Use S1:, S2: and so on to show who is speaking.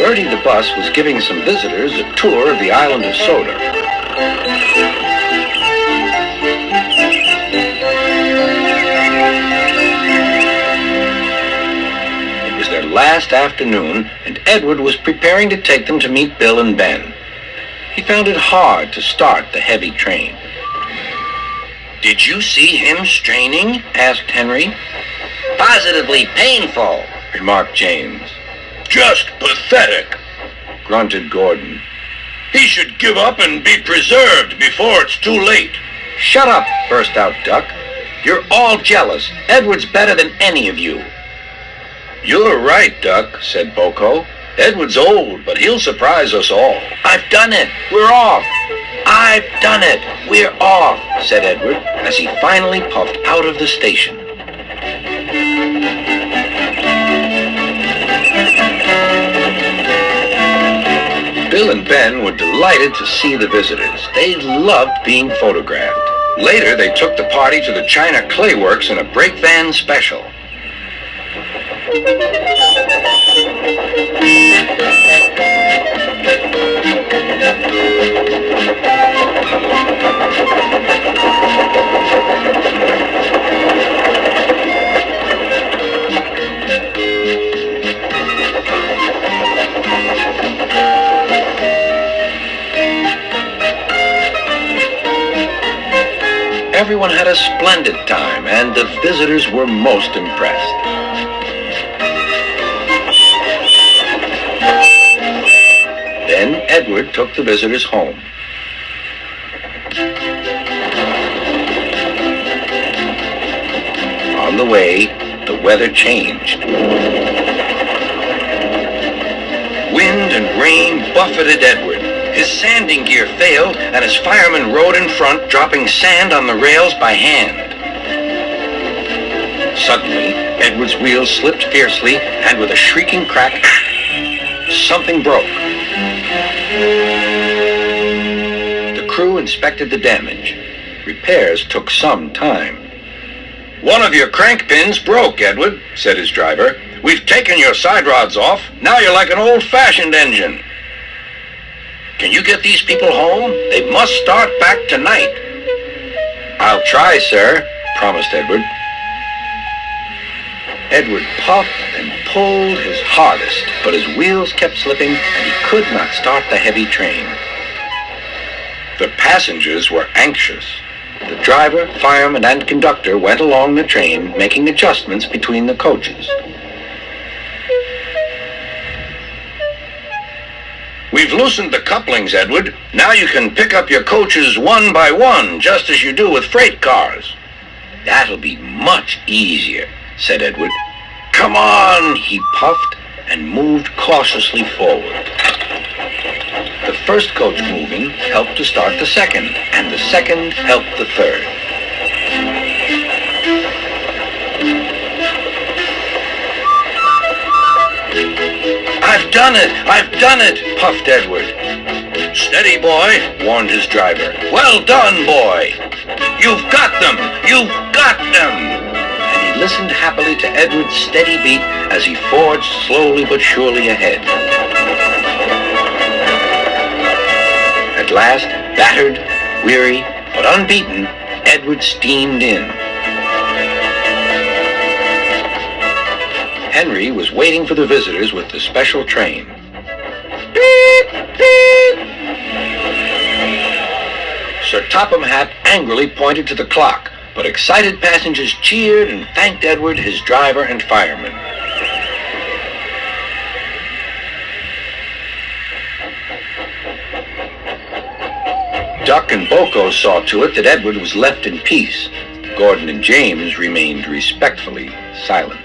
S1: Bertie the bus was giving some visitors a tour of the island of Soda. It was their last afternoon, and Edward was preparing to take them to meet Bill and Ben. He found it hard to start the heavy train. "Did you see him straining?" asked Henry.
S2: "Positively painful,"
S1: remarked James.
S3: "Just pathetic,"
S1: grunted Gordon.
S3: "He should give up and be preserved before it's too late."
S1: "Shut up," burst out Duck. "You're all jealous. Edward's better than any of you."
S3: "You're right, Duck," said Boko. "Edward's old, but he'll surprise us all."
S1: "I've done it. We're off." "I've done it. We're off," said Edward as he finally puffed out of the station. Bill and Ben were delighted to see the visitors. They loved being photographed. Later, they took the party to the China Clay Works in a brake van special. Everyone had a splendid time, and the visitors were most impressed. Then Edward took the visitors home. On the way, the weather changed. Wind and rain buffeted Edward. His sanding gear failed, and his fireman rode in front, dropping sand on the rails by hand. Suddenly, Edward's wheels slipped fiercely, and with a shrieking crack, something broke. The crew inspected the damage. Repairs took some time.
S3: "One of your crank pins broke, Edward," said his driver. "We've taken your side rods off. Now you're like an old-fashioned engine." "Can you get these people home? They must start back tonight."
S1: "I'll try, sir," promised Edward. Edward puffed and pulled his hardest, but his wheels kept slipping and he could not start the heavy train. The passengers were anxious. The driver, fireman, and conductor went along the train, making adjustments between the coaches.
S3: "We've loosened the couplings, Edward. Now you can pick up your coaches one by one, just as you do with freight cars."
S1: "That'll be much easier," said Edward. "Come on," he puffed and moved cautiously forward. The first coach moving helped to start the second, and the second helped the third. "I've done it! I've done it!" puffed Edward.
S3: "Steady, boy," warned his driver. "Well done, boy. You've got them! You've got them!"
S1: And he listened happily to Edward's steady beat as he forged slowly but surely ahead. At last, battered, weary, but unbeaten, Edward steamed in. Henry was waiting for the visitors with the special train. Beep! Beep! Sir Topham Hatt angrily pointed to the clock, but excited passengers cheered and thanked Edward, his driver, and fireman. Duck and Boko saw to it that Edward was left in peace. Gordon and James remained respectfully silent.